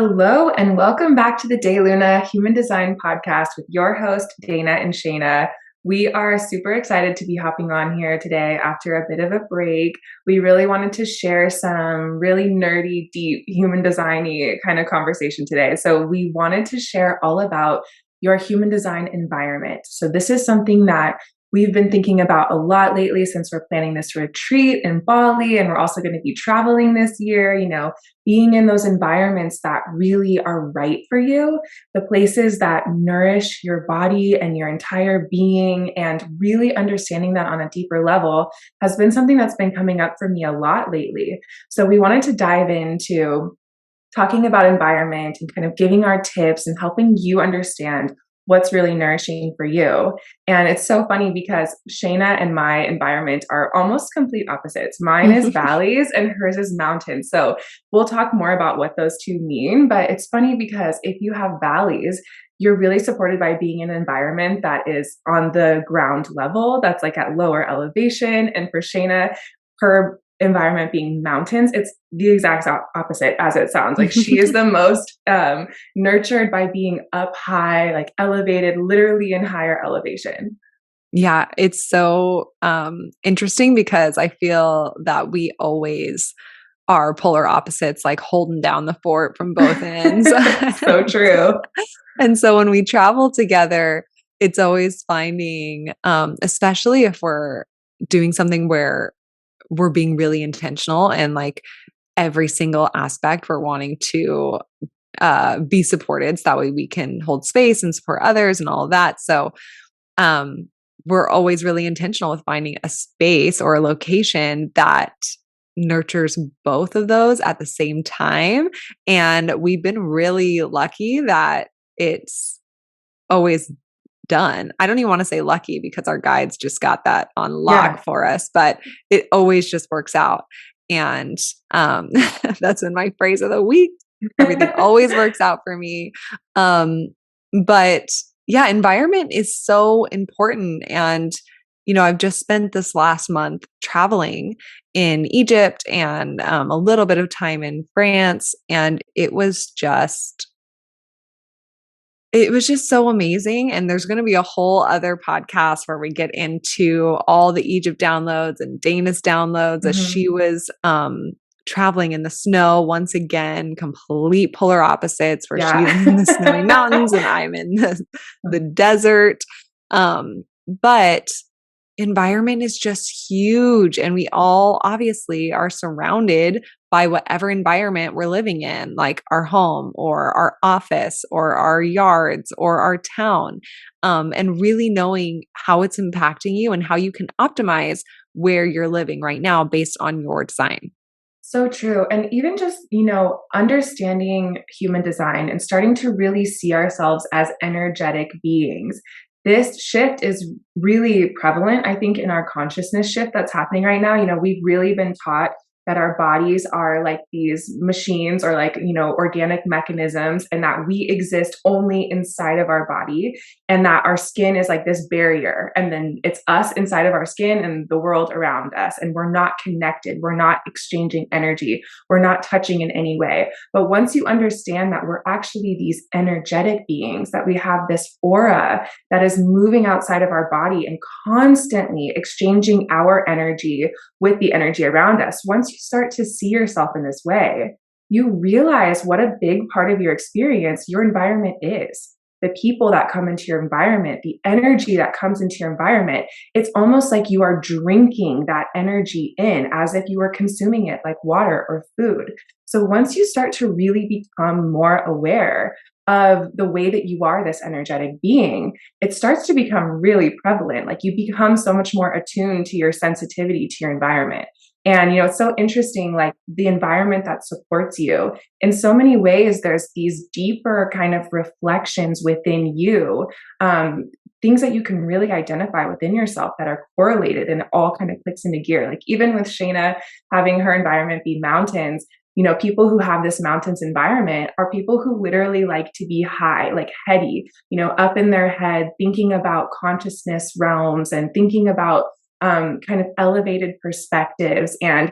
Hello, and welcome back to the Day Luna Human Design Podcast with your host, Dana and Shayna. We are super excited to be hopping on here today after a bit of a break. We really wanted to share some really nerdy, deep, human design-y kind of conversation today. So we wanted to share all about your human design environment. So this is something that we've been thinking about a lot lately since we're planning this retreat in Bali, and we're also going to be traveling this year, being in those environments that really are right for you, the places that nourish your body and your entire being, and really understanding that on a deeper level has been something that's been coming up for me a lot lately. So we wanted to dive into talking about environment and kind of giving our tips and helping you understand what's really nourishing for you. And it's so funny because Shayna and my environment are almost complete opposites. Mine is valleys and hers is mountains. So we'll talk more about what those two mean. But it's funny because if you have valleys, you're really supported by being in an environment that is on the ground level, that's like at lower elevation. And for Shayna, her environment being mountains, it's the exact opposite as it sounds. Like she is the most nurtured by being up high, like elevated, literally in higher elevation. Yeah, it's so interesting because I feel that we always are polar opposites, like holding down the fort from both ends. So true. And so when we travel together, it's always finding, especially if we're doing something where we're being really intentional and like every single aspect we're wanting to be supported so that way we can hold space and support others and all of that. So we're always really intentional with finding a space or a location that nurtures both of those at the same time. And we've been really lucky that it's always done. I don't even want to say lucky because our guides just got that on lock for us, but it always just works out. And that's been my phrase of the week. Everything always works out for me. But yeah, environment is so important. And, I've just spent this last month traveling in Egypt and a little bit of time in France. And it was just so amazing. And there's going to be a whole other podcast where we get into all the Egypt downloads and Dana's downloads as she was traveling in the snow once again, complete polar opposites where she's in the snowy mountains and I'm in the desert. But environment is just huge. And we all obviously are surrounded by whatever environment we're living in, like our home or our office or our yards or our town, and really knowing how it's impacting you and how you can optimize where you're living right now based on your design. So true. And even just, understanding human design and starting to really see ourselves as energetic beings. This shift is really prevalent, I think, in our consciousness shift that's happening right now. We've really been taught that our bodies are like these machines or like, organic mechanisms, and that we exist only inside of our body, and that our skin is like this barrier. And then it's us inside of our skin and the world around us. And we're not connected. We're not exchanging energy. We're not touching in any way. But once you understand that we're actually these energetic beings, that we have this aura that is moving outside of our body and constantly exchanging our energy with the energy around us, once you start to see yourself in this way, you realize what a big part of your experience your environment is. The people that come into your environment, the energy that comes into your environment, it's almost like you are drinking that energy in as if you were consuming it like water or food. So once you start to really become more aware of the way that you are this energetic being, it starts to become really prevalent. Like you become so much more attuned to your sensitivity to your environment. And, it's so interesting, like the environment that supports you in so many ways, there's these deeper kind of reflections within you, things that you can really identify within yourself that are correlated, and it all kind of clicks into gear. Like even with Shayna having her environment be mountains, people who have this mountains environment are people who literally like to be high, like heady, up in their head, thinking about consciousness realms and thinking about kind of elevated perspectives. And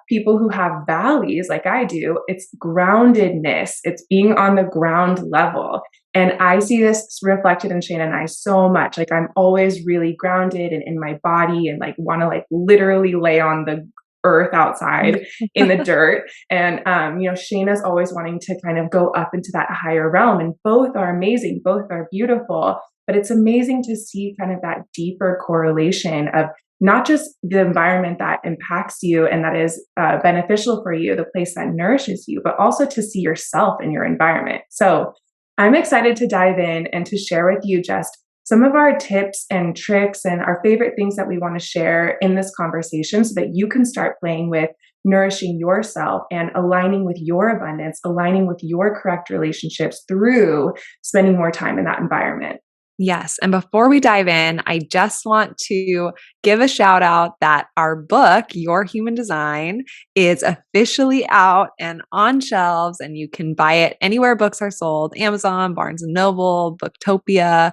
People who have valleys like I do, it's groundedness, it's being on the ground level. And I see this reflected in Shane and I so much. Like I'm always really grounded and in my body and like want to like literally lay on the earth outside in the dirt. And Shayna's always wanting to kind of go up into that higher realm. And both are amazing, both are beautiful. But it's amazing to see kind of that deeper correlation of not just the environment that impacts you and that is beneficial for you, the place that nourishes you, but also to see yourself in your environment. So I'm excited to dive in and to share with you just some of our tips and tricks and our favorite things that we want to share in this conversation so that you can start playing with nourishing yourself and aligning with your abundance, aligning with your correct relationships through spending more time in that environment. Yes. And before we dive in, I just want to give a shout out that our book, Your Human Design, is officially out and on shelves, and you can buy it anywhere books are sold: Amazon, Barnes and Noble, Booktopia,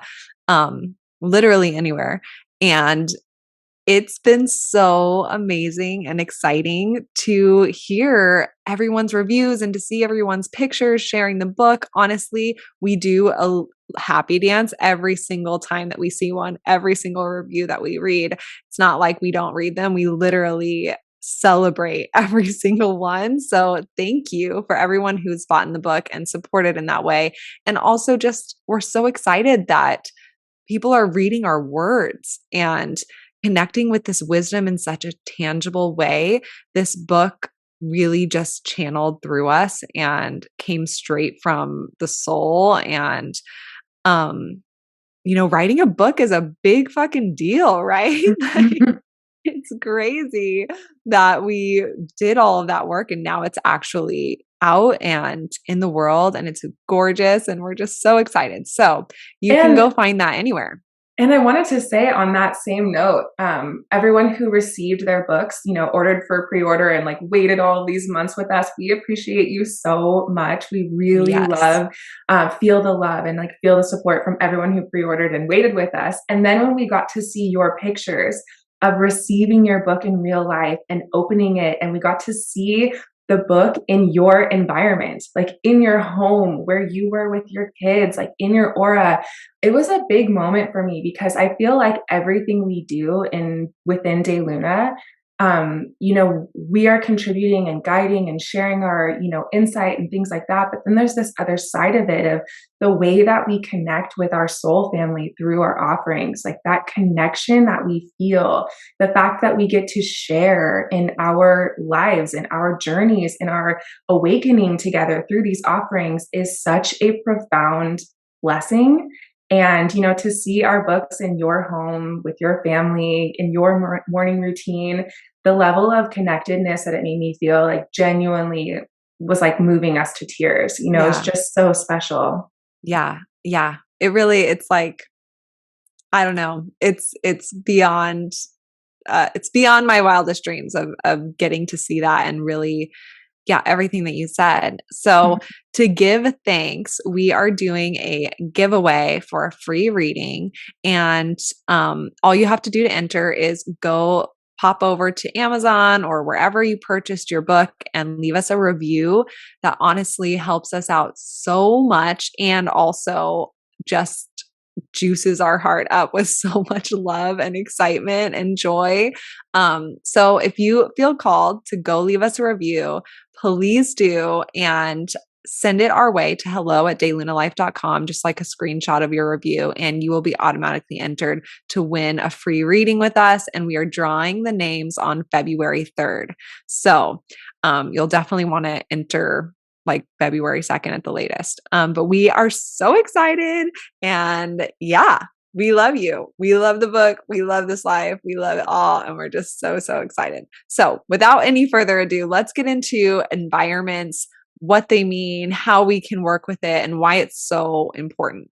literally anywhere. And it's been so amazing and exciting to hear everyone's reviews and to see everyone's pictures sharing the book. Honestly, we do a happy dance every single time that we see one, every single review that we read. It's not like we don't read them. We literally celebrate every single one. So thank you for everyone who's bought in the book and supported in that way. And also just we're so excited that people are reading our words and connecting with this wisdom in such a tangible way. This book really just channeled through us and came straight from the soul. And, writing a book is a big fucking deal, right? Like, it's crazy that we did all of that work and now it's actually out and in the world and it's gorgeous and we're just so excited. So you can And go find that anywhere. And I wanted to say on that same note, everyone who received their books, ordered for pre-order and like waited all these months with us, we appreciate you so much. We really Yes. love, feel the love and like feel the support from everyone who pre-ordered and waited with us. And then when we got to see your pictures of receiving your book in real life and opening it, and we got to see the book in your environment, like in your home where you were with your kids, like in your aura. It was a big moment for me because I feel like everything we do in within De Luna, we are contributing and guiding and sharing our, insight and things like that. But then there's this other side of it of the way that we connect with our soul family through our offerings, like that connection that we feel, the fact that we get to share in our lives and our journeys and our awakening together through these offerings is such a profound blessing. And, to see our books in your home with your family in your morning routine, the level of connectedness that it made me feel like genuinely was like moving us to tears. It's Yeah. just so special. Yeah. Yeah. It's like, I don't know. It's beyond my wildest dreams of getting to see that and really, yeah, everything that you said. So to give thanks, we are doing a giveaway for a free reading. And all you have to do to enter is go pop over to Amazon or wherever you purchased your book and leave us a review. That honestly helps us out so much and also just juices our heart up with so much love and excitement and joy. So if you feel called to go leave us a review, please do and send it our way to hello@daylunalife.com, just like a screenshot of your review, and you will be automatically entered to win a free reading with us. And we are drawing the names on February 3rd. So you'll definitely want to enter like February 2nd at the latest. But we are so excited. And yeah, we love you. We love the book. We love this life. We love it all. And we're just so, so excited. So without any further ado, let's get into environments, what they mean, how we can work with it, and why it's so important.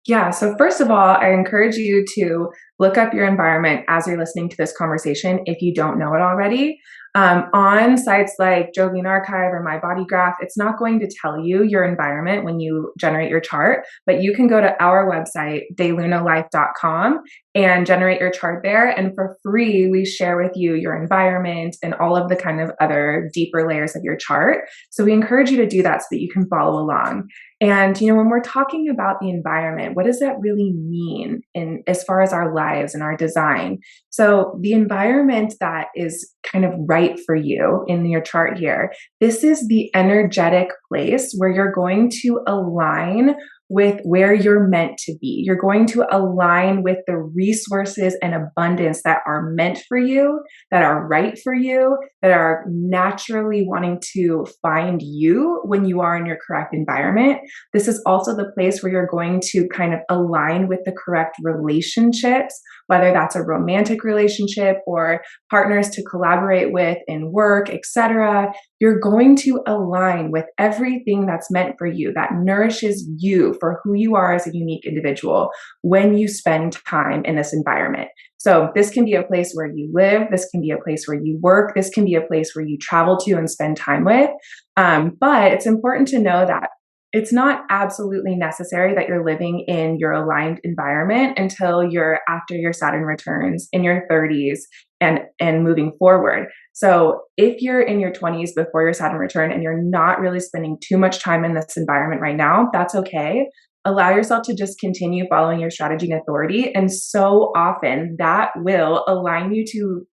Yeah. So, first of all, I encourage you to look up your environment as you're listening to this conversation if you don't know it already. On sites like Jovian Archive or My Body Graph, it's not going to tell you your environment when you generate your chart, but you can go to our website, daylunalife.com, and generate your chart there. And for free, we share with you your environment and all of the kind of other deeper layers of your chart. So we encourage you to do that so that you can follow along. And when we're talking about the environment, what does that really mean in as far as our lives and our design? So the environment that is kind of right for you in your chart here, this is the energetic place where you're going to align with where you're meant to be. You're going to align with the resources and abundance that are meant for you, that are right for you, that are naturally wanting to find you when you are in your correct environment. This is also the place where you're going to kind of align with the correct relationships, whether that's a romantic relationship or partners to collaborate with in work, etc. You're going to align with everything that's meant for you, that nourishes you for who you are as a unique individual when you spend time in this environment. So this can be a place where you live, this can be a place where you work, this can be a place where you travel to and spend time with. But it's important to know that it's not absolutely necessary that you're living in your aligned environment until you're after your Saturn returns in your 30s and moving forward. So if you're in your 20s before your Saturn return and you're not really spending too much time in this environment right now, that's okay. Allow yourself to just continue following your strategy and authority. And so often that will align you to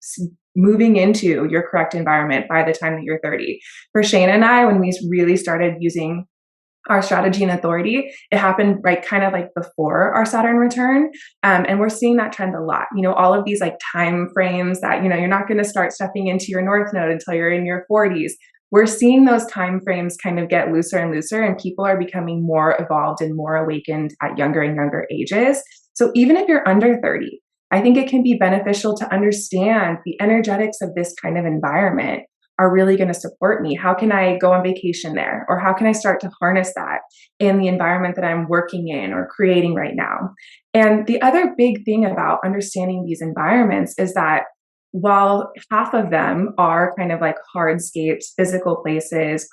moving into your correct environment by the time that you're 30. For Shane and I, when we really started using our strategy and authority, it happened right kind of like before our Saturn return. And we're seeing that trend a lot. All of these like time frames that, you're not going to start stepping into your North Node until you're in your 40s. We're seeing those time frames kind of get looser and looser, and people are becoming more evolved and more awakened at younger and younger ages. So even if you're under 30, I think it can be beneficial to understand the energetics of this kind of environment are really going to support me. How can I go on vacation there? Or how can I start to harness that in the environment that I'm working in or creating right now? And the other big thing about understanding these environments is that while half of them are kind of like hardscapes, physical places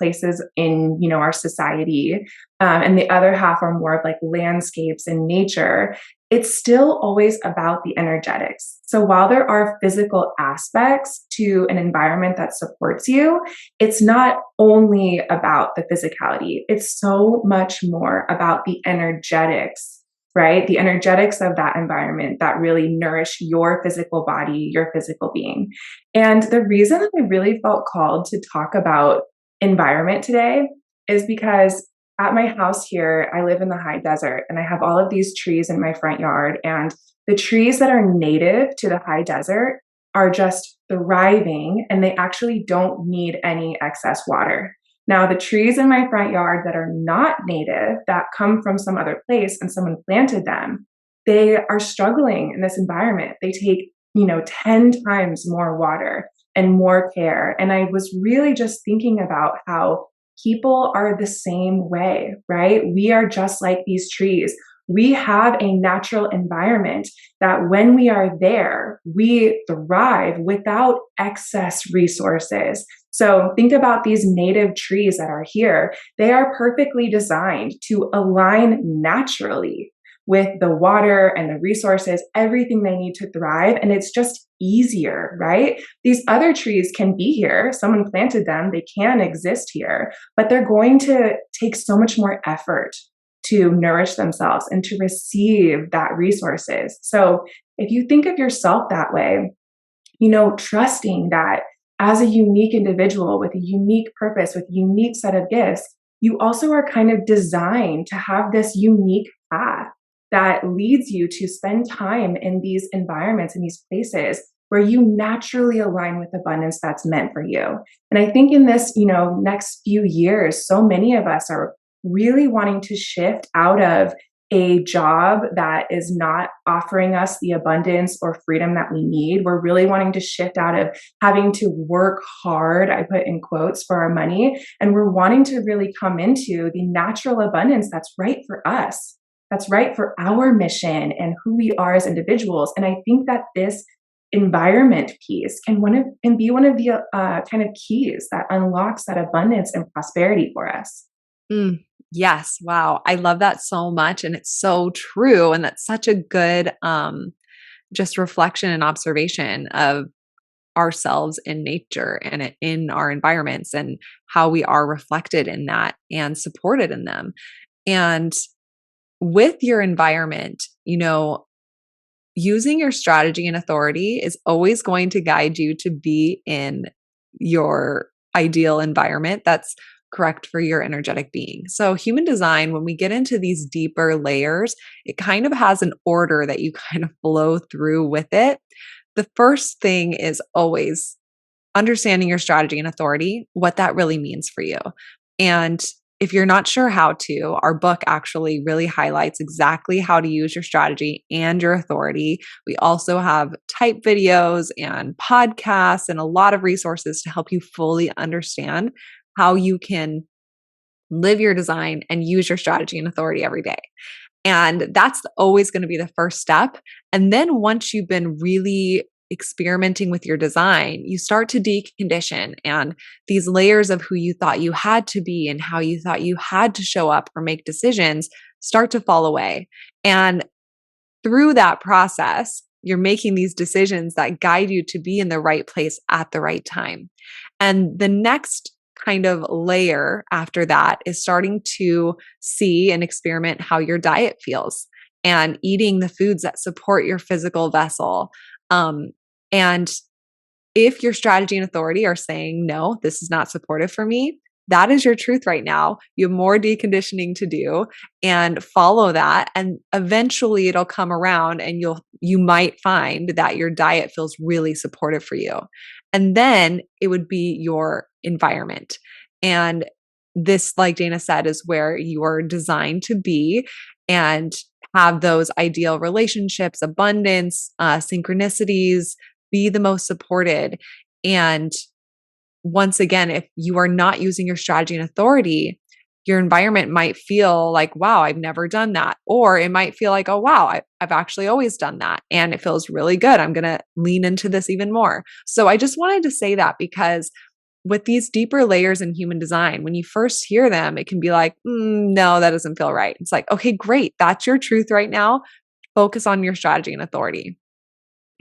in, our society, and the other half are more of like landscapes and nature, it's still always about the energetics. So while there are physical aspects to an environment that supports you, it's not only about the physicality. It's so much more about the energetics, right? The energetics of that environment that really nourish your physical body, your physical being. And the reason that I really felt called to talk about environment today is because at my house here, I live in the high desert and I have all of these trees in my front yard. And the trees that are native to the high desert are just thriving and they actually don't need any excess water. Now, the trees in my front yard that are not native, that come from some other place and someone planted them, they are struggling in this environment. They take, 10 times more water and more care. And I was really just thinking about how people are the same way, right? We are just like these trees. We have a natural environment that when we are there, we thrive without excess resources. So think about these native trees that are here. They are perfectly designed to align naturally with the water and the resources, everything they need to thrive. And it's just easier, right? These other trees can be here. Someone planted them. They can exist here, but they're going to take so much more effort to nourish themselves and to receive that resources. So if you think of yourself that way, trusting that as a unique individual with a unique purpose, with a unique set of gifts, you also are kind of designed to have this unique path that leads you to spend time in these environments, in these places where you naturally align with abundance that's meant for you. And I think in this, next few years, so many of us are really wanting to shift out of a job that is not offering us the abundance or freedom that we need. We're really wanting to shift out of having to work hard, I put in quotes, for our money. And we're wanting to really come into the natural abundance that's right for us, that's right for our mission and who we are as individuals. And I think that this environment piece can be one of the kind of keys that unlocks that abundance and prosperity for us. Mm, yes. Wow. I love that so much. And it's so true. And that's such a good just reflection and observation of ourselves in nature and in our environments and how we are reflected in that and supported in them. And with your environment, using your strategy and authority is always going to guide you to be in your ideal environment that's correct for your energetic being. So, human design, when we get into these deeper layers, it kind of has an order that you kind of flow through with it. The first thing is always understanding your strategy and authority, what that really means for you. And if you're not sure how to, our book actually really highlights exactly how to use your strategy and your authority. We also have type videos and podcasts and a lot of resources to help you fully understand how you can live your design and use your strategy and authority every day. And that's always going to be the first step. And then once you've been really experimenting with your design, you start to decondition, and these layers of who you thought you had to be and how you thought you had to show up or make decisions start to fall away. And through that process, you're making these decisions that guide you to be in the right place at the right time. And the next kind of layer after that is starting to see and experiment how your diet feels and eating the foods that support your physical vessel. And if your strategy and authority are saying, no, this is not supportive for me, that is your truth right now. You have more deconditioning to do, and follow that. And eventually it'll come around and you might find that your diet feels really supportive for you. And then it would be your environment. And this, like Dana said, is where you are designed to be and have those ideal relationships, abundance, synchronicities, be the most supported. And once again, if you are not using your strategy and authority, your environment might feel like, wow, I've never done that. Or it might feel like, oh, wow, I've actually always done that. And it feels really good. I'm going to lean into this even more. So I just wanted to say that because with these deeper layers in human design, when you first hear them, it can be like, no, that doesn't feel right. It's like, okay, great. That's your truth right now. Focus on your strategy and authority.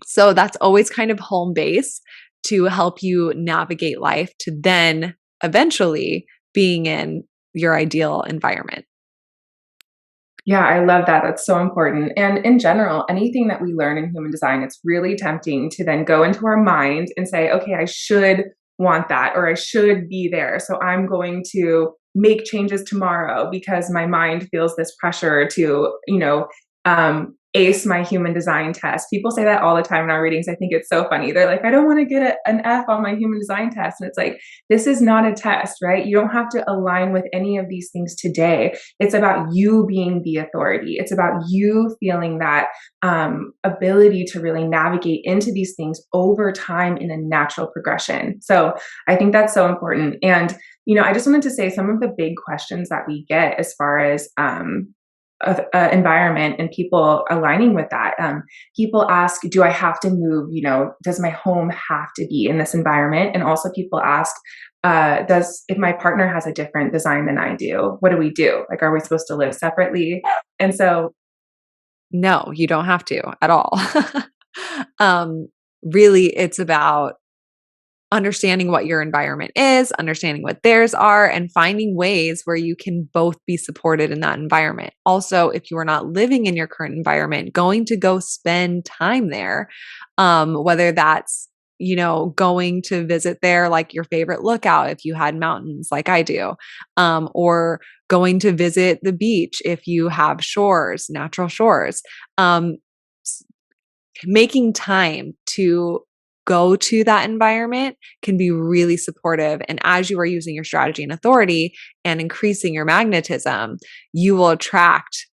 So that's always kind of home base to help you navigate life to then eventually being in your ideal environment. Yeah, I love that. That's so important. And in general, anything that we learn in human design, it's really tempting to then go into our mind and say, okay, I should want that or I should be there. So I'm going to make changes tomorrow because my mind feels this pressure to, ace my human design test. People say that all the time in our readings. I think it's so funny. They're like, I don't want to get an F on my human design test. And it's like, this is not a test, right? You don't have to align with any of these things today. It's about you being the authority. It's about you feeling that ability to really navigate into these things over time in a natural progression. So I think that's so important. And, I just wanted to say some of the big questions that we get as far as environment and people aligning with that. People ask, do I have to move? Does my home have to be in this environment? And also people ask, if my partner has a different design than I do, what do we do? Like, are we supposed to live separately? And so, No, you don't have to at all. um, Really, it's about understanding what your environment is, understanding what theirs are, and finding ways where you can both be supported in that environment. Also, if you are not living in your current environment, going to go spend time there, whether that's going to visit there, like your favorite lookout if you had mountains like I do, or going to visit the beach if you have shores, natural shores. Um, Making time to go to that environment can be really supportive. And as you are using your strategy and authority and increasing your magnetism, you will attract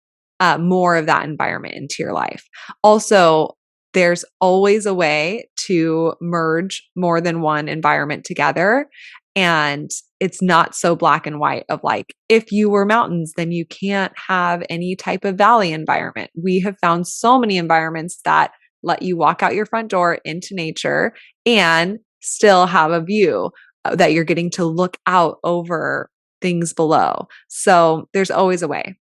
more of that environment into your life. Also, there's always a way to merge more than one environment together. And it's not so black and white of like, if you were mountains, then you can't have any type of valley environment. We have found so many environments that let you walk out your front door into nature and still have a view that you're getting to look out over things below. So there's always a way.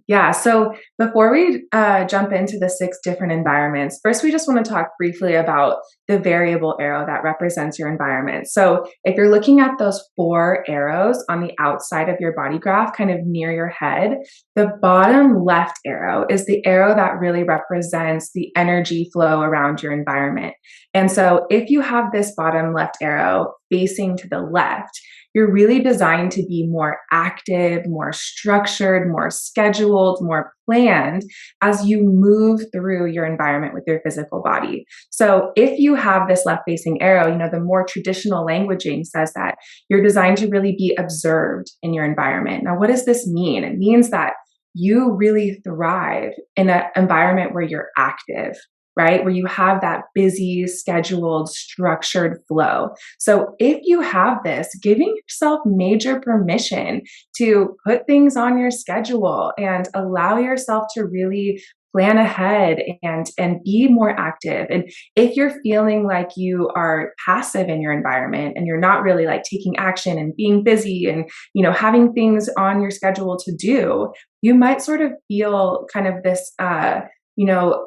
Yeah. So before we jump into the six different environments, first we just want to talk briefly about the variable arrow that represents your environment. So if you're looking at those four arrows on the outside of your body graph, kind of near your head, the bottom left arrow is the arrow that really represents the energy flow around your environment. And so if you have this bottom left arrow facing to the left, you're really designed to be more active, more structured, more scheduled, more planned as you move through your environment with your physical body. So if you have this left facing arrow, the more traditional languaging says that you're designed to really be observed in your environment. Now, what does this mean? It means that you really thrive in an environment where you're active, right? Where you have that busy, scheduled, structured flow. So if you have this, giving yourself major permission to put things on your schedule and allow yourself to really plan ahead and be more active. And if you're feeling like you are passive in your environment and you're not really like taking action and being busy and having things on your schedule to do, you might sort of feel kind of this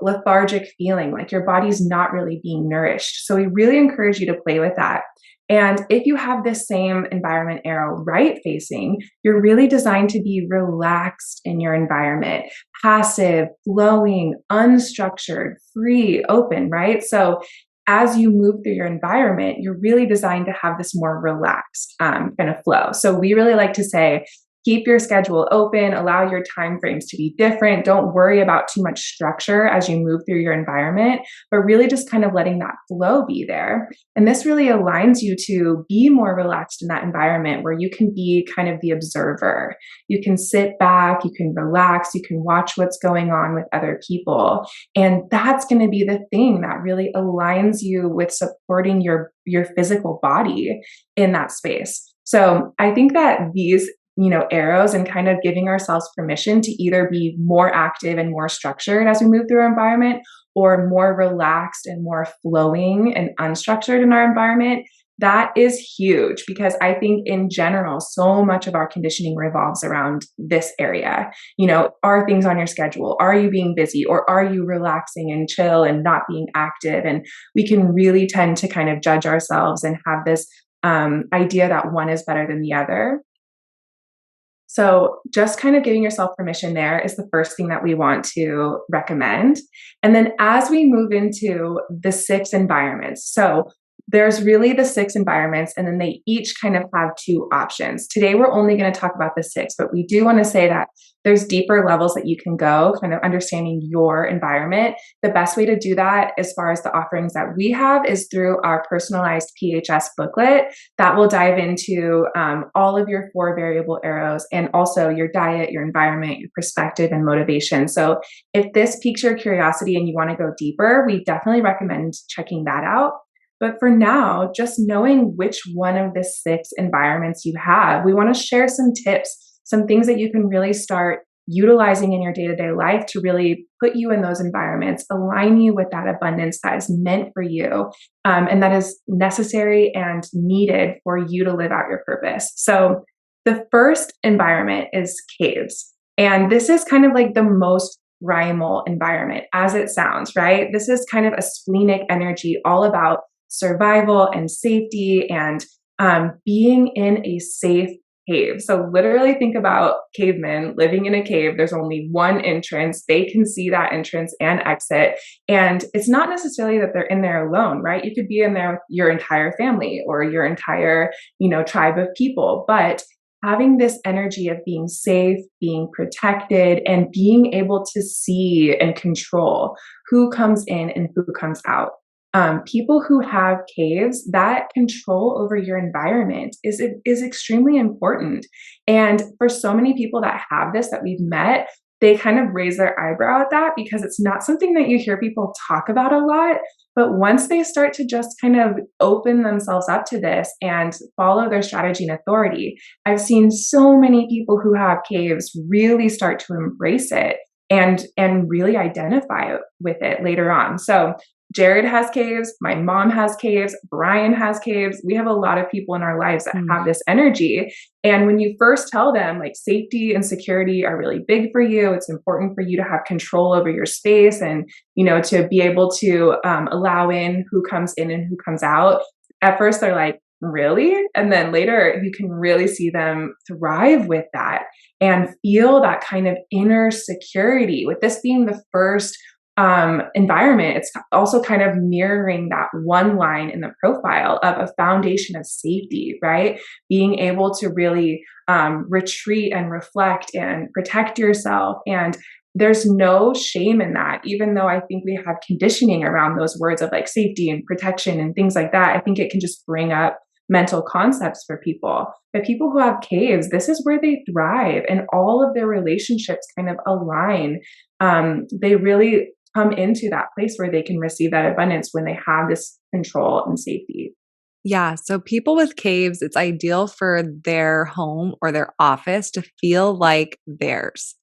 lethargic feeling like your body's not really being nourished. So we really encourage you to play with that. And if you have this same environment arrow right facing, you're really designed to be relaxed in your environment, passive, flowing, unstructured, free, open, right? So as you move through your environment, you're really designed to have this more relaxed kind of flow. So we really like to say, keep your schedule open, allow your time frames to be different. Don't worry about too much structure as you move through your environment, but really just kind of letting that flow be there. And this really aligns you to be more relaxed in that environment where you can be kind of the observer. You can sit back, you can relax, you can watch what's going on with other people. And that's going to be the thing that really aligns you with supporting your physical body in that space. So I think that these arrows and kind of giving ourselves permission to either be more active and more structured as we move through our environment or more relaxed and more flowing and unstructured in our environment. That is huge because I think in general, so much of our conditioning revolves around this area. Are things on your schedule? Are you being busy or are you relaxing and chill and not being active? And we can really tend to kind of judge ourselves and have this idea that one is better than the other. So just kind of giving yourself permission there is the first thing that we want to recommend. And then as we move into the six environments, so there's really the six environments, and then they each kind of have two options. Today, we're only going to talk about the six, but we do want to say that there's deeper levels that you can go, kind of understanding your environment. The best way to do that, as far as the offerings that we have, is through our personalized PHS booklet that will dive into all of your four variable arrows and also your diet, your environment, your perspective, and motivation. So if this piques your curiosity and you want to go deeper, we definitely recommend checking that out. But for now, just knowing which one of the six environments you have, we want to share some tips, some things that you can really start utilizing in your day-to-day life to really put you in those environments, align you with that abundance that is meant for you, and that is necessary and needed for you to live out your purpose. So the first environment is caves. And this is kind of like the most primal environment, as it sounds, right? This is kind of a splenic energy, all about survival and safety and being in a safe cave. So literally think about cavemen living in a cave. There's only one entrance. They can see that entrance and exit. And it's not necessarily that they're in there alone, right? You could be in there with your entire family or your entire, tribe of people. But having this energy of being safe, being protected, and being able to see and control who comes in and who comes out. People who have caves, that control over your environment is extremely important. And for so many people that have this that we've met, they kind of raise their eyebrow at that because it's not something that you hear people talk about a lot. But once they start to just kind of open themselves up to this and follow their strategy and authority, I've seen so many people who have caves really start to embrace it and really identify with it later on. So Jared has caves, my mom has caves, Brian has caves. We have a lot of people in our lives that Mm. have this energy. And when you first tell them like safety and security are really big for you, it's important for you to have control over your space and, to be able to allow in who comes in and who comes out. At first, they're like, really? And then later, you can really see them thrive with that and feel that kind of inner security. With this being the first environment, it's also kind of mirroring that one line in the profile of a foundation of safety, right? Being able to really retreat and reflect and protect yourself. And there's no shame in that, even though I think we have conditioning around those words of like safety and protection and things like that. I think it can just bring up mental concepts for people. But people who have caves, this is where they thrive and all of their relationships kind of align. They really come into that place where they can receive that abundance when they have this control and safety. Yeah. So people with caves, it's ideal for their home or their office to feel like theirs.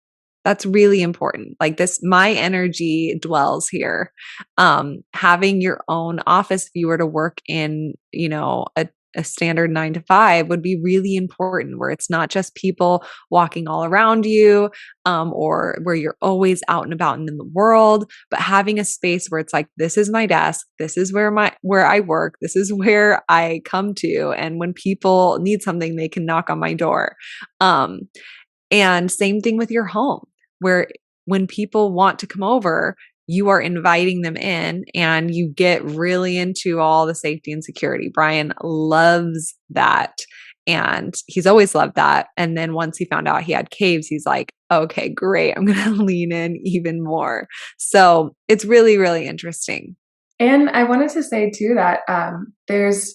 That's really important. Like this, my energy dwells here. Having your own office, if you were to work in, a standard 9 to 5 would be really important where it's not just people walking all around you, or where you're always out and about and in the world, but having a space where it's like, this is my desk, this is where I work, this is where I come to. And when people need something, they can knock on my door. Um, and same thing with your home, where when people want to come over, you are inviting them in and you get really into all the safety and security. Brian loves that. And he's always loved that. And then once he found out he had caves, he's like, okay, great. I'm going to lean in even more. So it's really, really interesting. And I wanted to say too that there's,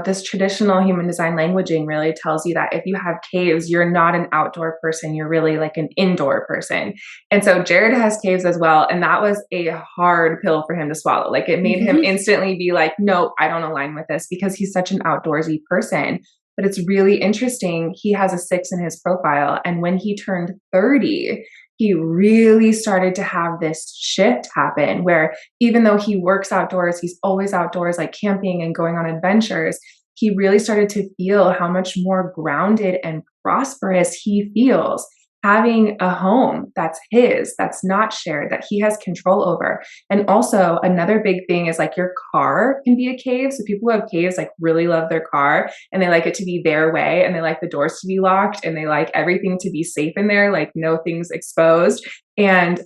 this traditional human design languaging really tells you that if you have caves, you're not an outdoor person, you're really like an indoor person. And so Jared has caves as well. And that was a hard pill for him to swallow. Like it made him instantly be like, nope, I don't align with this because he's such an outdoorsy person. But it's really interesting. He has a 6 in his profile. And when he turned 30, he really started to have this shift happen where even though he works outdoors, he's always outdoors, like camping and going on adventures. He really started to feel how much more grounded and prosperous he feels having a home that's his, that's not shared, that he has control over. And also, another big thing is like your car can be a cave. So, people who have caves like really love their car and they like it to be their way and they like the doors to be locked and they like everything to be safe in there, like no things exposed. And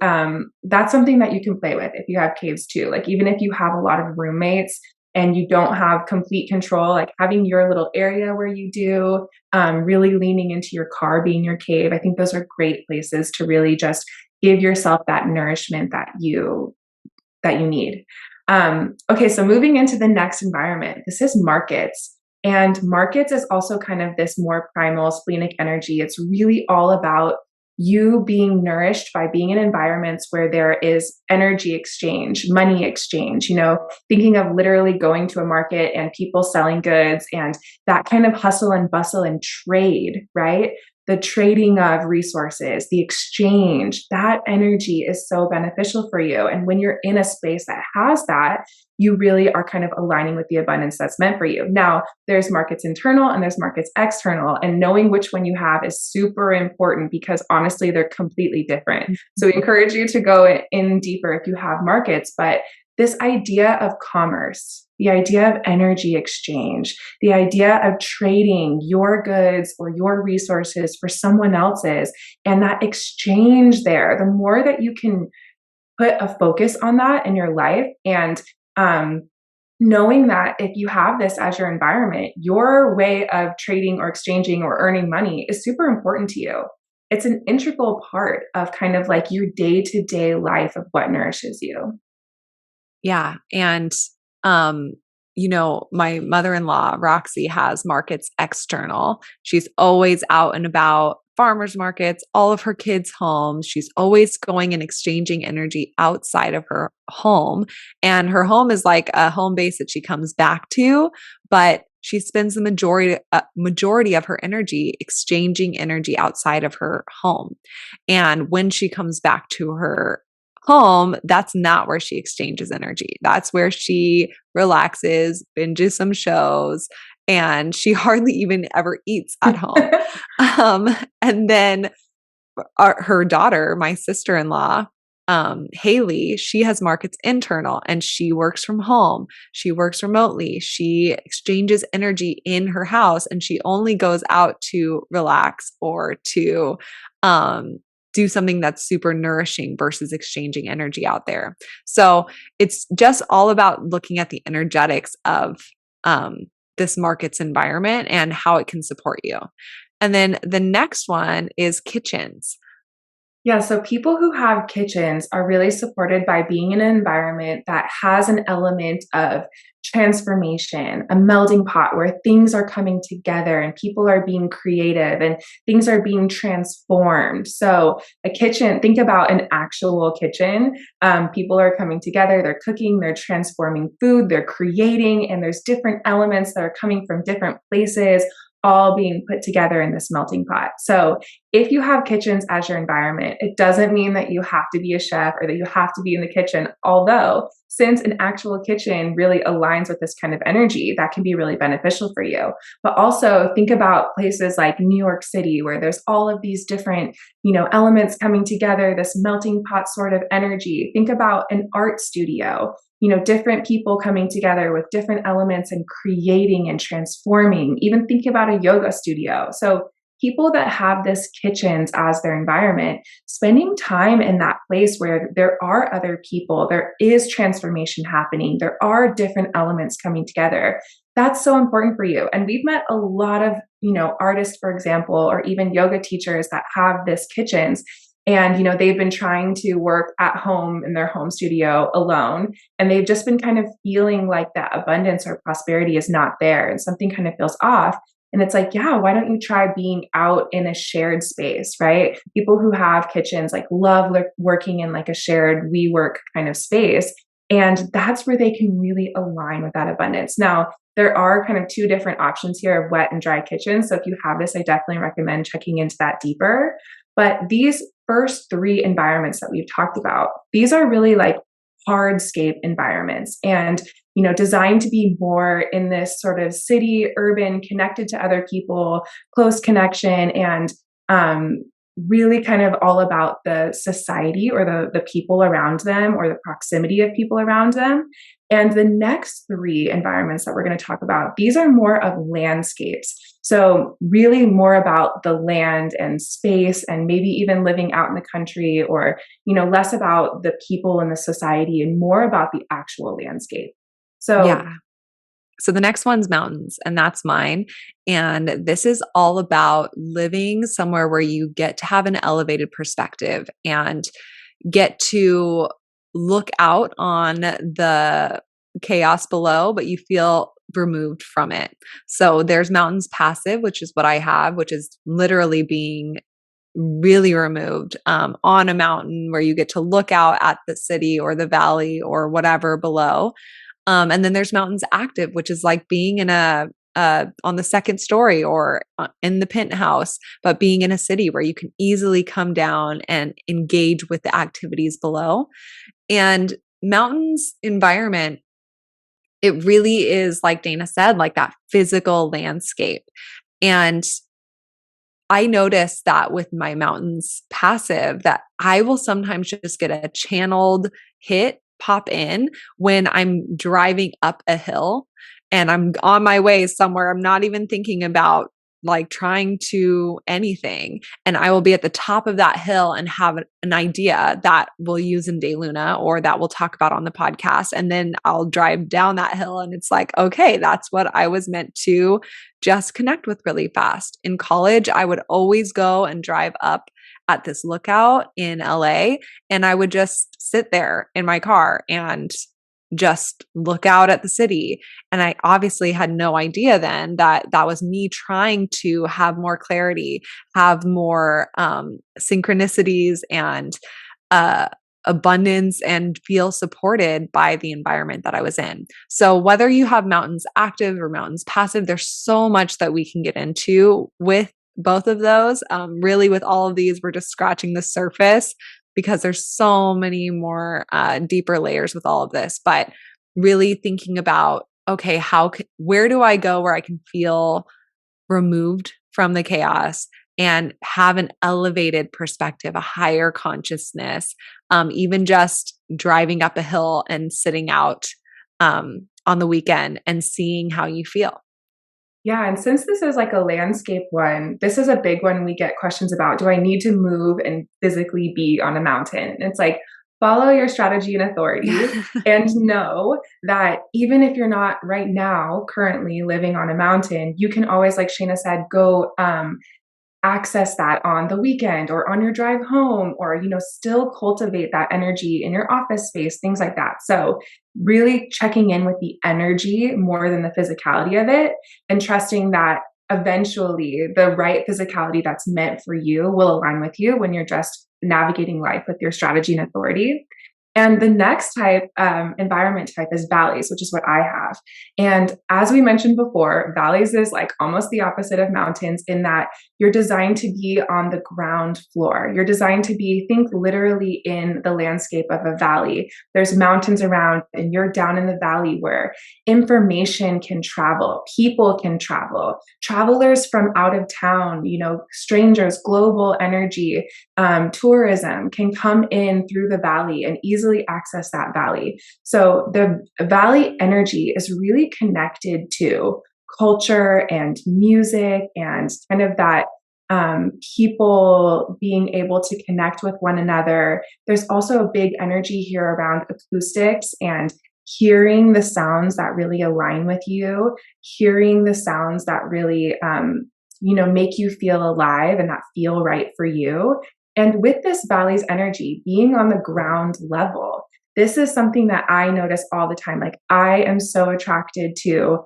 that's something that you can play with if you have caves too. Like, even if you have a lot of roommates and you don't have complete control, like having your little area where you do, really leaning into your car being your cave. I think those are great places to really just give yourself that nourishment that you need. Okay, so moving into the next environment, this is markets. And markets is also kind of this more primal splenic energy. It's really all about you being nourished by being in environments where there is energy exchange, money exchange, thinking of literally going to a market and people selling goods and that kind of hustle and bustle and trade, right? The trading of resources, the exchange, that energy is so beneficial for you. And when you're in a space that has that, you really are kind of aligning with the abundance that's meant for you. Now, there's markets internal and there's markets external, and knowing which one you have is super important because honestly, they're completely different. So we encourage you to go in deeper if you have markets, but this idea of commerce, the idea of energy exchange, the idea of trading your goods or your resources for someone else's, and that exchange there, the more that you can put a focus on that in your life and knowing that if you have this as your environment, your way of trading or exchanging or earning money is super important to you. It's an integral part of kind of like your day to day life of what nourishes you. Yeah. And, my mother in law, Roxy, has markets external. She's always out and about farmers markets, all of her kids' homes. She's always going and exchanging energy outside of her home. And her home is like a home base that she comes back to. But she spends the majority of her energy exchanging energy outside of her home. And when she comes back to her home, that's not where she exchanges energy. That's where she relaxes, binges some shows, and she hardly even ever eats at home. And then her daughter, my sister-in-law, Haley, she has markets internal and she works from home. She works remotely. She exchanges energy in her house and she only goes out to relax or to do something that's super nourishing versus exchanging energy out there. So it's just all about looking at the energetics of this market's environment and how it can support you. And then the next one is kitchens. Yeah, so people who have kitchens are really supported by being in an environment that has an element of transformation, a melting pot where things are coming together and people are being creative and things are being transformed. So, a kitchen, think about an actual kitchen. People are coming together, they're cooking, they're transforming food, they're creating, and there's different elements that are coming from different places, all being put together in this melting pot. So, if you have kitchens as your environment, it doesn't mean that you have to be a chef or that you have to be in the kitchen. Although, since an actual kitchen really aligns with this kind of energy, that can be really beneficial for you. But also think about places like New York City, where there's all of these different, elements coming together, this melting pot sort of energy. Think about an art studio, different people coming together with different elements and creating and transforming. Even think about a yoga studio. So people that have this kitchens as their environment, spending time in that place where there are other people, there is transformation happening, there are different elements coming together. That's so important for you. And we've met a lot of, artists, for example, or even yoga teachers that have this kitchens. And, they've been trying to work at home in their home studio alone. And they've just been kind of feeling like that abundance or prosperity is not there and something kind of feels off. And it's like, yeah, why don't you try being out in a shared space, right? People who have kitchens like love working in like a shared WeWork kind of space. And that's where they can really align with that abundance. Now, there are kind of two different options here of wet and dry kitchens. So if you have this, I definitely recommend checking into that deeper. But these first three environments that we've talked about, these are really like hardscape environments and, designed to be more in this sort of city, urban, connected to other people, close connection, and really kind of all about the society or the people around them or the proximity of people around them. And the next three environments that we're going to talk about, these are more of landscapes. So really more about the land and space and maybe even living out in the country or, less about the people in the society and more about the actual landscape. So Yeah. So the next one's mountains, and that's mine. And this is all about living somewhere where you get to have an elevated perspective and get to look out on the chaos below, but you feel removed from it. So there's mountains passive, which is what I have, which is literally being really removed on a mountain where you get to look out at the city or the valley or whatever below. And then there's mountains active, which is like being in on the second story or in the penthouse, but being in a city where you can easily come down and engage with the activities below. And mountains environment, it really is, like Dana said, like that physical landscape. And I noticed that with my mountains passive, that I will sometimes just get a channeled hit pop in when I'm driving up a hill and I'm on my way somewhere. I'm not even thinking about like trying to anything. And I will be at the top of that hill and have an idea that we'll use in Day Luna or that we'll talk about on the podcast. And then I'll drive down that hill and it's like, okay, that's what I was meant to just connect with really fast. In college, I would always go and drive up at this lookout in LA and I would just sit there in my car and just look out at the city. And I obviously had no idea then that that was me trying to have more clarity, have more synchronicities and abundance and feel supported by the environment that I was in. So, whether you have mountains active or mountains passive, there's so much that we can get into with both of those. Really, with all of these, we're just scratching the surface because there's so many more deeper layers with all of this. But really thinking about, okay, where do I go where I can feel removed from the chaos and have an elevated perspective, a higher consciousness, even just driving up a hill and sitting out on the weekend and seeing how you feel. Yeah, and since this is like a landscape one, this is a big one we get questions about. Do I need to move and physically be on a mountain? And it's like, follow your strategy and authority and know that even if you're not right now currently living on a mountain, you can always, like Shayna said, go access that on the weekend or on your drive home, or still cultivate that energy in your office space, things like that. So really checking in with the energy more than the physicality of it, and trusting that eventually the right physicality that's meant for you will align with you when you're just navigating life with your strategy and authority. And the next type, environment type, is valleys, which is what I have. And as we mentioned before, valleys is like almost the opposite of mountains in that you're designed to be on the ground floor. You're designed to be, think literally in the landscape of a valley. There's mountains around, and you're down in the valley where information can travel, people can travel, travelers from out of town, strangers, global energy, tourism can come in through the valley and easily access that valley. So the valley energy is really connected to culture and music and kind of that people being able to connect with one another. There's also a big energy here around acoustics and hearing the sounds that really align with you, hearing the sounds that really, make you feel alive and that feel right for you. And with this valley's energy being on the ground level, this is something that I notice all the time. Like, I am so attracted to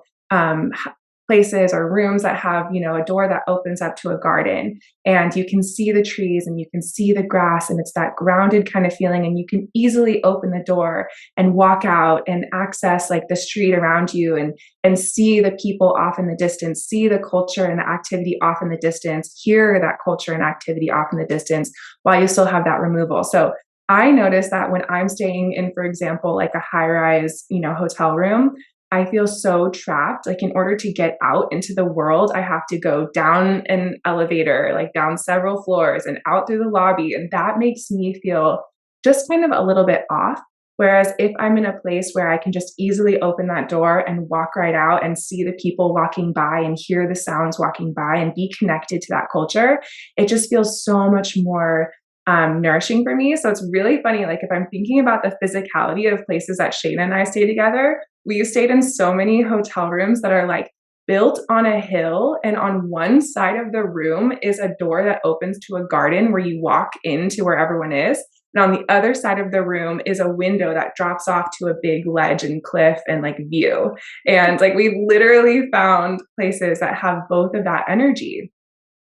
places or rooms that have, a door that opens up to a garden, and you can see the trees and you can see the grass, and it's that grounded kind of feeling. And you can easily open the door and walk out and access like the street around you, and see the people off in the distance, see the culture and the activity off in the distance, hear that culture and activity off in the distance while you still have that removal. So I notice that when I'm staying in, for example, like a high rise, hotel room, I feel so trapped. Like, in order to get out into the world, I have to go down an elevator, like down several floors and out through the lobby. And that makes me feel just kind of a little bit off. Whereas if I'm in a place where I can just easily open that door and walk right out and see the people walking by and hear the sounds walking by and be connected to that culture, it just feels so much more nourishing for me. So it's really funny. Like, if I'm thinking about the physicality of places that Shayna and I stay together, we stayed in so many hotel rooms that are like built on a hill, and on one side of the room is a door that opens to a garden where you walk into where everyone is. And on the other side of the room is a window that drops off to a big ledge and cliff and like view. And like, we literally found places that have both of that energy.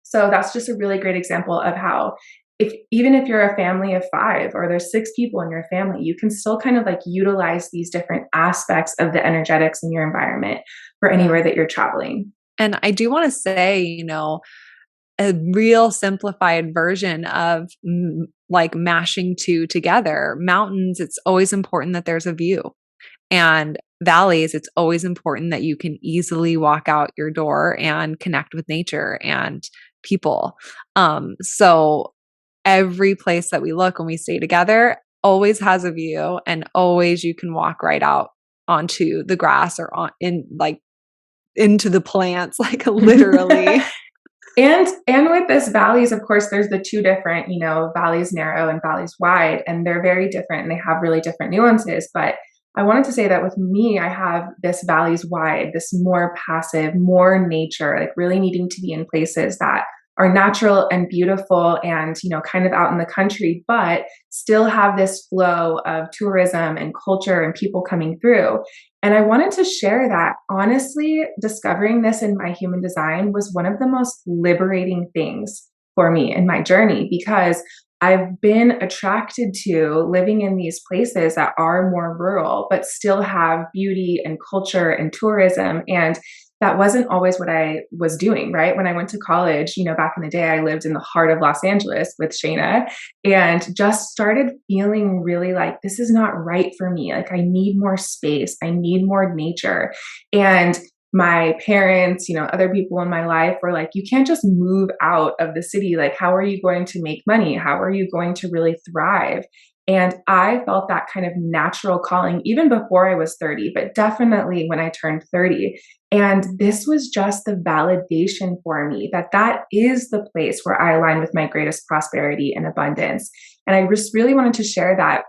So that's just a really great example of how, even if you're a family of 5 or there's 6 people in your family, you can still kind of like utilize these different aspects of the energetics in your environment for anywhere that you're traveling. And I do want to say, a real simplified version of like mashing two together. Mountains, it's always important that there's a view. And valleys, it's always important that you can easily walk out your door and connect with nature and people. So every place that we look when we stay together always has a view, and always you can walk right out onto the grass or into the plants, like literally. And with this valleys, of course, there's the two different, valleys narrow and valleys wide, and they're very different and they have really different nuances. But I wanted to say that with me, I have this valleys wide, this more passive, more nature, like really needing to be in places that are natural and beautiful and, kind of out in the country, but still have this flow of tourism and culture and people coming through. And I wanted to share that honestly, discovering this in my human design was one of the most liberating things for me in my journey, because I've been attracted to living in these places that are more rural, but still have beauty and culture and tourism. And that wasn't always what I was doing, right? When I went to college, back in the day, I lived in the heart of Los Angeles with Shayna and just started feeling really like this is not right for me. Like, I need more space, I need more nature. And my parents, other people in my life were like, you can't just move out of the city. Like, how are you going to make money? How are you going to really thrive? And I felt that kind of natural calling even before I was 30, but definitely when I turned 30. And this was just the validation for me that that is the place where I align with my greatest prosperity and abundance. And I just really wanted to share that.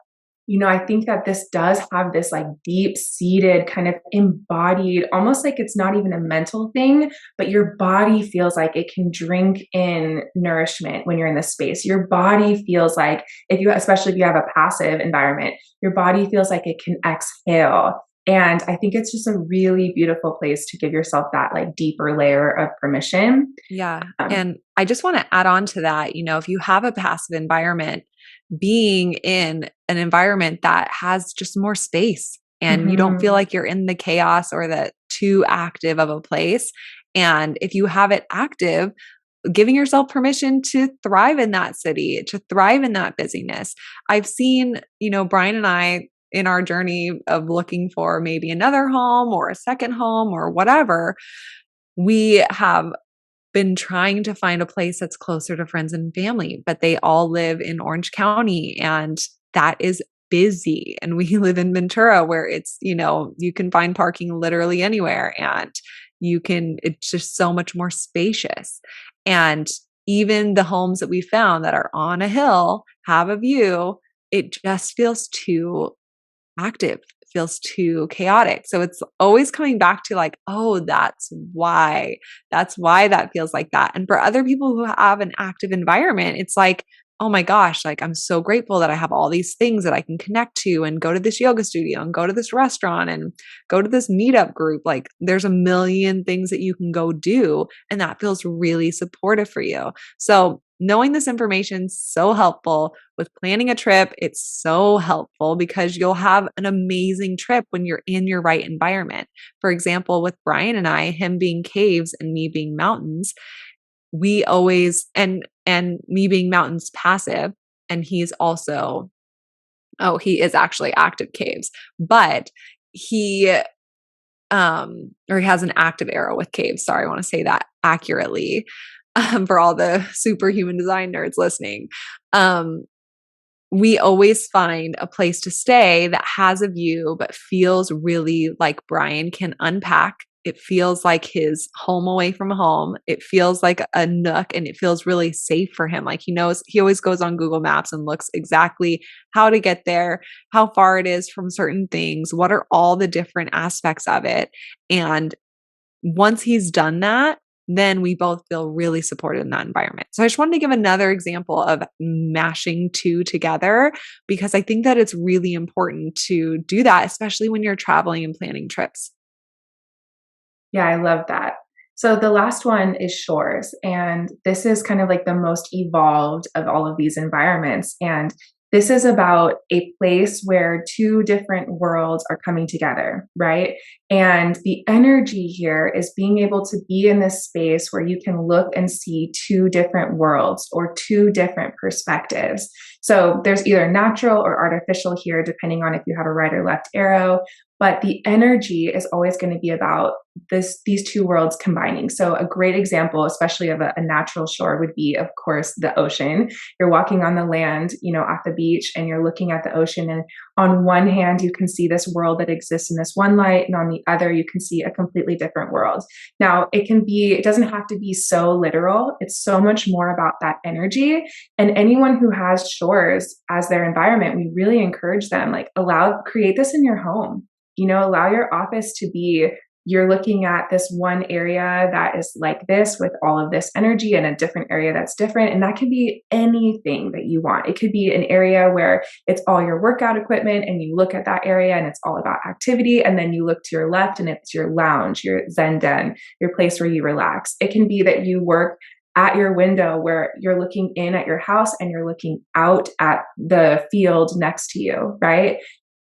I think that this does have this like deep seated kind of embodied, almost like it's not even a mental thing, but your body feels like it can drink in nourishment when you're in this space. Your body feels like, especially if you have a passive environment, your body feels like it can exhale. And I think it's just a really beautiful place to give yourself that like deeper layer of permission. Yeah. Um, And I just want to add on to that, if you have a passive environment, being in an environment that has just more space and you don't feel mhm. like you're in the chaos or the too active of a place. And if you have it active, giving yourself permission to thrive in that city, to thrive in that busyness. I've seen, Brian and I in our journey of looking for maybe another home or a second home or whatever, we have been trying to find a place that's closer to friends and family, but they all live in Orange County and that is busy. And we live in Ventura where you can find parking literally anywhere and it's just so much more spacious. And even the homes that we found that are on a hill have a view, it just feels too active, feels too chaotic. So it's always coming back to like, oh, that's why that feels like that. And for other people who have an active environment, it's like, oh my gosh, like I'm so grateful that I have all these things that I can connect to and go to this yoga studio and go to this restaurant and go to this meetup group. Like there's a million things that you can go do. And that feels really supportive for you. So knowing this information is so helpful with planning a trip. It's so helpful because you'll have an amazing trip when you're in your right environment. For example, with Brian and I, him being caves and me being mountains, we always and me being mountains passive, and he's also he is actually active caves, but he or he has an active arrow with caves. Sorry, I want to say that accurately for all the superhuman design nerds listening. Um, we always find a place to stay that has a view, but feels really like Brian can unpack. It feels like his home away from home. It feels like a nook and it feels really safe for him. Like he knows, he always goes on Google Maps and looks exactly how to get there, how far it is from certain things, what are all the different aspects of it. And once he's done that, then we both feel really supported in that environment. So I just wanted to give another example of mashing two together because I think that it's really important to do that, especially when you're traveling and planning trips. Yeah, I love that. So the last one is shores, and this is kind of like the most evolved of all of these environments. And this is about a place where two different worlds are coming together, right? And the energy here is being able to be in this space where you can look and see two different worlds or two different perspectives. So there's either natural or artificial here, depending on if you have a right or left arrow. But the energy is always going to be about these two worlds combining. So a great example, especially of a natural shore, would be, of course, the ocean. You're walking on the land, at the beach, and you're looking at the ocean. And on one hand, you can see this world that exists in this one light, and on the other, you can see a completely different world. Now, it doesn't have to be so literal. It's so much more about that energy. And anyone who has shores as their environment, we really encourage them, like, create this in your home. Allow your office to be, you're looking at this one area that is like this with all of this energy and a different area that's different. And that can be anything that you want. It could be an area where it's all your workout equipment and you look at that area and it's all about activity. And then you look to your left and it's your lounge, your Zen den, your place where you relax. It can be that you work at your window where you're looking in at your house and you're looking out at the field next to you, right?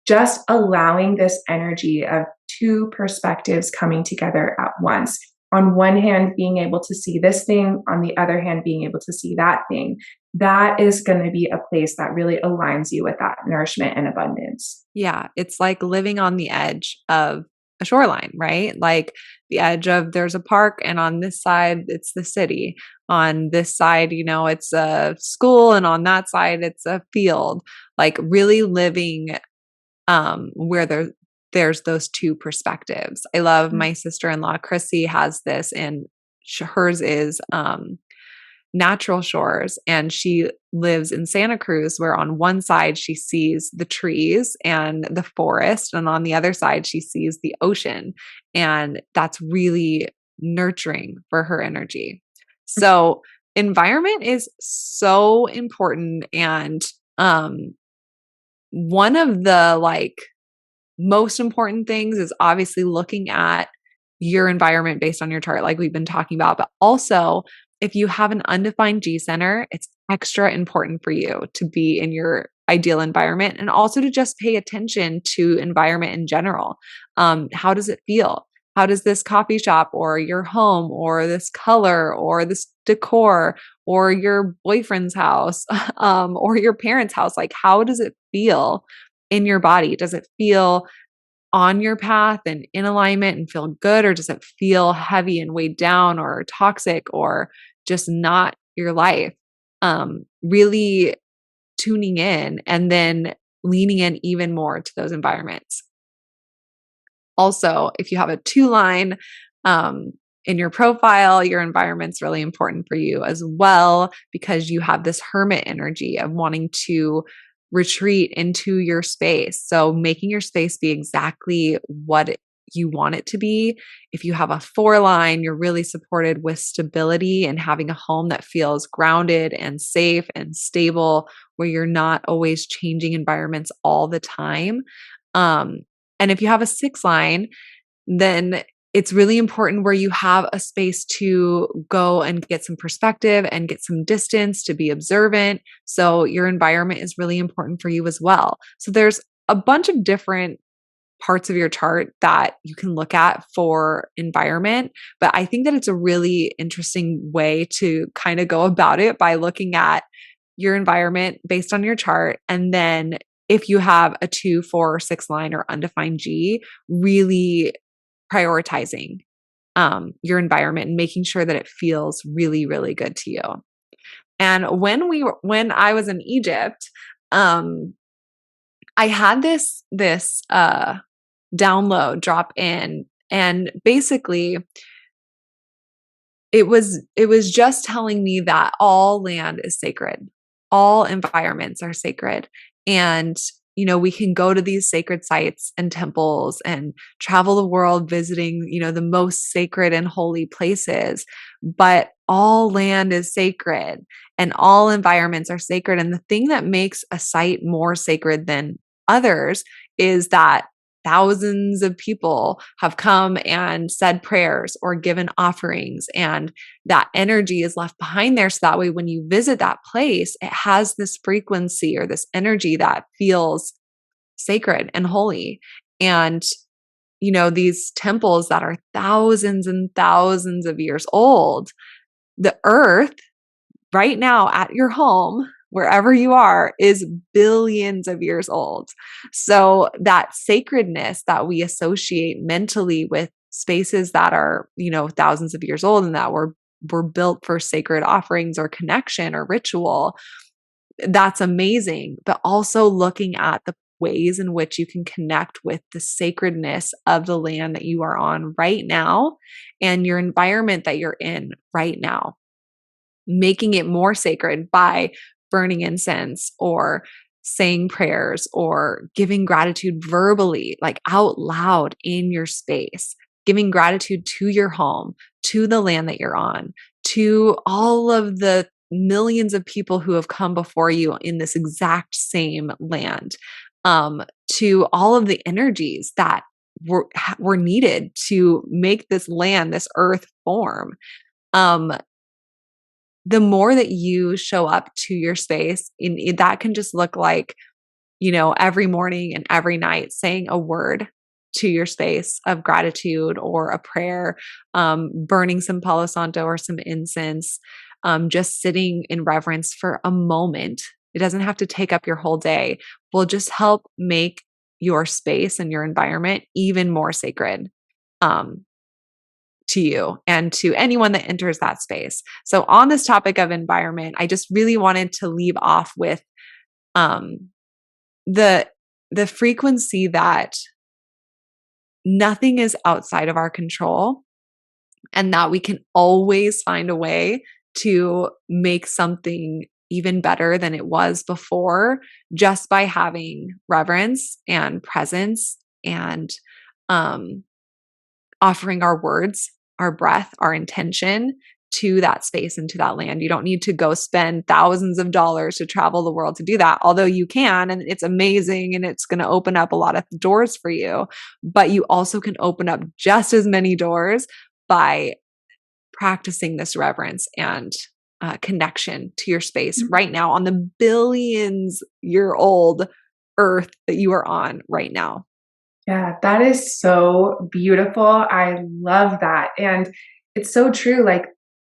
Just allowing this energy of two perspectives coming together at once. On one hand, being able to see this thing, on the other hand, being able to see that thing. That is going to be a place that really aligns you with that nourishment and abundance. Yeah, it's like living on the edge of a shoreline, right? Like the edge of there's a park, and on this side it's the city. On this side, it's a school, and on that side it's a field. Like really living where there's those two perspectives. I love my sister-in-law Chrissy has this, and hers is natural shores, and she lives in Santa Cruz, where on one side she sees the trees and the forest, and on the other side she sees the ocean, and that's really nurturing for her energy. So environment is so important, and one of the most important things is obviously looking at your environment based on your chart, like we've been talking about. But also, if you have an undefined G center, it's extra important for you to be in your ideal environment, and also to just pay attention to environment in general. How does it feel? How does this coffee shop or your home or this color or this decor or your boyfriend's house or your parents' house, like how does it feel in your body? Does it feel on your path and in alignment and feel good? Or does it feel heavy and weighed down or toxic or just not your life? Really tuning in and then leaning in even more to those environments. Also, if you have a 2 line in your profile, your environment's really important for you as well, because you have this hermit energy of wanting to retreat into your space. So making your space be exactly what you want it to be. If you have a 4 line, you're really supported with stability and having a home that feels grounded and safe and stable, where you're not always changing environments all the time. Um, and if you have a 6 line, then it's really important where you have a space to go and get some perspective and get some distance to be observant. So your environment is really important for you as well. So there's a bunch of different parts of your chart that you can look at for environment. But I think that it's a really interesting way to kind of go about it by looking at your environment based on your chart. And then if you have a 2, 4, or 6 line or undefined G, really prioritizing your environment and making sure that it feels really, really good to you. And when I was in Egypt, um, I had this download drop in, and basically it was just telling me that all land is sacred. All environments are sacred. And we can go to these sacred sites and temples and travel the world visiting, the most sacred and holy places, but all land is sacred and all environments are sacred. And the thing that makes a site more sacred than others is that thousands of people have come and said prayers or given offerings, and that energy is left behind there. So that way, when you visit that place, it has this frequency or this energy that feels sacred and holy. And, these temples that are thousands and thousands of years old, the earth right now at your home, wherever you are, is billions of years old. So that sacredness that we associate mentally with spaces that are, thousands of years old and that were built for sacred offerings or connection or ritual, that's amazing. But also looking at the ways in which you can connect with the sacredness of the land that you are on right now and your environment that you're in right now, making it more sacred by burning incense or saying prayers or giving gratitude verbally, like out loud in your space, giving gratitude to your home, to the land that you're on, to all of the millions of people who have come before you in this exact same land, to all of the energies that were needed to make this land, this earth form. Um, the more that you show up to your space, that can just look like, every morning and every night saying a word to your space of gratitude or a prayer, burning some Palo Santo or some incense, just sitting in reverence for a moment. It doesn't have to take up your whole day. Will just help make your space and your environment even more sacred. Um, to you and to anyone that enters that space. So on this topic of environment, I just really wanted to leave off with um the the frequency that nothing is outside of our control and that we can always find a way to make something even better than it was before just by having reverence and presence and um offering our words, our breath, our intention to that space and to that land. You don't need to go spend thousands of dollars to travel the world to do that, although you can, and it's amazing and it's going to open up a lot of doors for you. But you also can open up just as many doors by practicing this reverence and connection to your space right now on the billions year old earth that you are on right now. Yeah, that is so beautiful. I love that. And it's so true. Like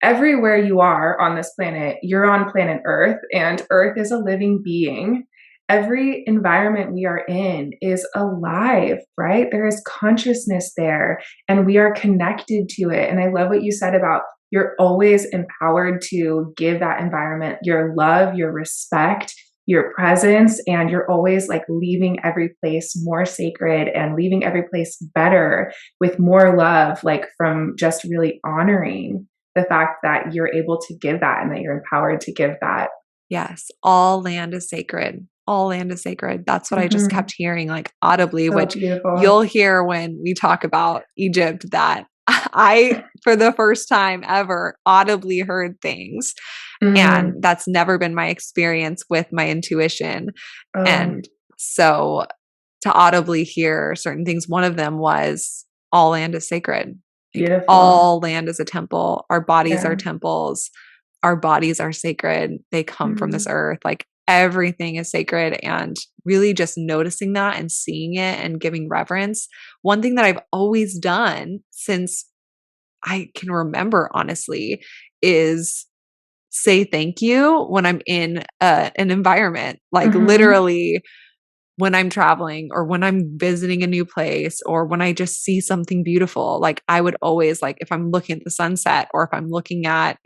everywhere you are on this planet, you're on planet Earth, and Earth is a living being. Every environment we are in is alive, right? There is consciousness there, and we are connected to it. And I love what you said about you're always empowered to give that environment your love, your respect, your presence, and you're always like leaving every place more sacred and leaving every place better with more love, like from just really honoring the fact that you're able to give that and that you're empowered to give that. Yes, all land is sacred. All land is sacred. That's what I just Mhm. kept hearing, like audibly, So which beautiful. you'll hear when we talk about Egypt, that I, for the first time ever, audibly heard things. And Mm. that's never been my experience with my intuition. Oh, And so to audibly hear certain things, one of them was all land is sacred. Like beautiful. all land is a temple. Our bodies are Yeah. temples. Our bodies are sacred. They come from this Mm. earth. Like everything is sacred. And really just noticing that and seeing it and giving reverence. One thing that I've always done since I can remember, honestly, is say thank you when I'm in an environment. Like Mhm. literally, when I'm traveling or when I'm visiting a new place or when I just see something beautiful, like I would always, like if I'm looking at the sunset or if I'm looking at,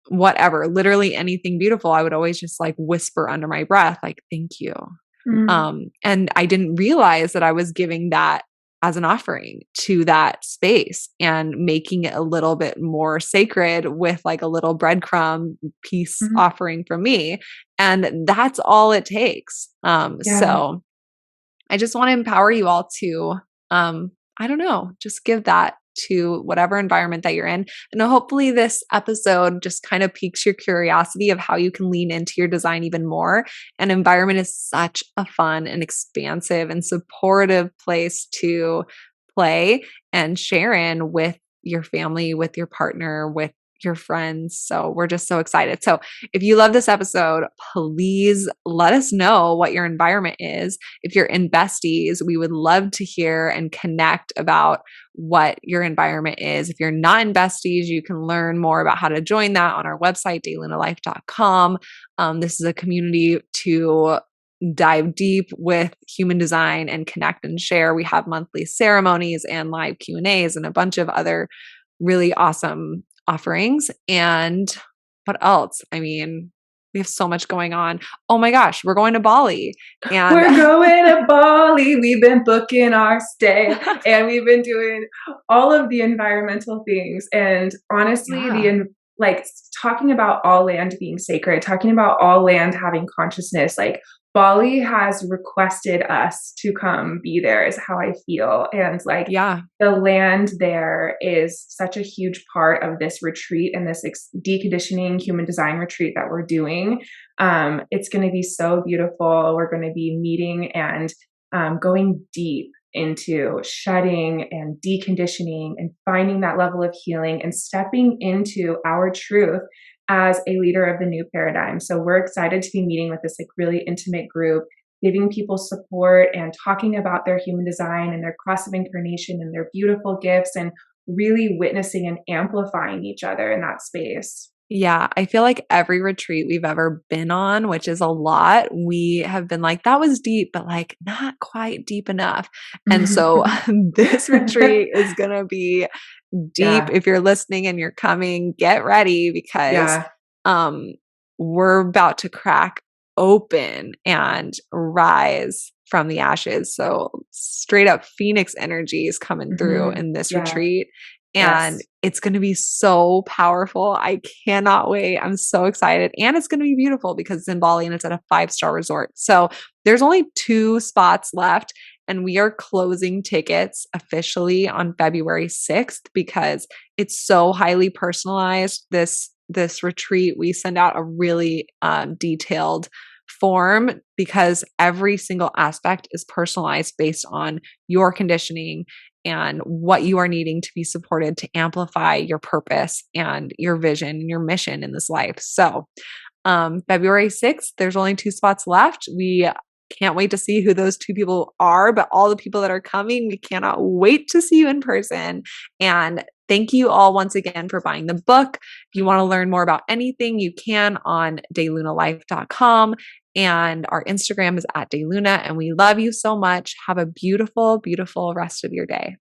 whatever, literally anything beautiful, I would always just like whisper under my breath, like, thank you. Mm. And I didn't realize that I was giving that as an offering to that space and making it a little bit more sacred with like a little breadcrumb piece Mhm. offering from me. And that's all it takes. Yeah. So I just want to empower you all to, I don't know, just give that to whatever environment that you're in. And hopefully, this episode just kind of piques your curiosity of how you can lean into your design even more. And environment is such a fun and expansive and supportive place to play and share in with your family, with your partner, with your friends. So we're just so excited. So if you love this episode, please let us know what your environment is. If you're in besties, we would love to hear and connect about what your environment is. If you're not in besties, you can learn more about how to join that on our website, daylunalife.com. This is a community to dive deep with human design and connect and share. We have monthly ceremonies and live Q&As and a bunch of other really awesome offerings. And what else? I mean, we have so much going on. Oh my gosh, we're going to Bali. And We're going to Bali. We've been booking our stay and we've been doing all of the environmental things. And honestly, yeah, like talking about all land being sacred, talking about all land having consciousness, like Bali has requested us to come be there, is how I feel. And like yeah, the land there is such a huge part of this retreat and this deconditioning human design retreat that we're doing. It's going to be so beautiful. We're going to be meeting and going deep into shedding and deconditioning and finding that level of healing and stepping into our truth as a leader of the new paradigm. So we're excited to be meeting with this like really intimate group, giving people support and talking about their human design and their cross of incarnation and their beautiful gifts, and really witnessing and amplifying each other in that space. Yeah, I feel like every retreat we've ever been on, which is a lot, we have been like, that was deep, but like not quite deep enough. And so this retreat is going to be deep. Yeah. If you're listening and you're coming, get ready because Yeah. um we're about to crack open and rise from the ashes. So straight up phoenix energy is coming through Hmm. in this Yeah. retreat. And Yes. it's going to be so powerful. I cannot wait. I'm so excited. And it's going to be beautiful because it's in Bali and it's at a 5-star resort. So there's only 2 spots left. And we are closing tickets officially on February 6th because it's so highly personalized. This retreat, we send out a really detailed form because every single aspect is personalized based on your conditioning and what you are needing to be supported to amplify your purpose and your vision and your mission in this life. So, February 6th, there's only 2 spots left. We can't wait to see who those 2 people are, but all the people that are coming, we cannot wait to see you in person. And thank you all once again for buying the book. If you want to learn more about anything, you can on daylunalife.com. And our Instagram is @dayluna. And we love you so much. Have a beautiful, beautiful rest of your day.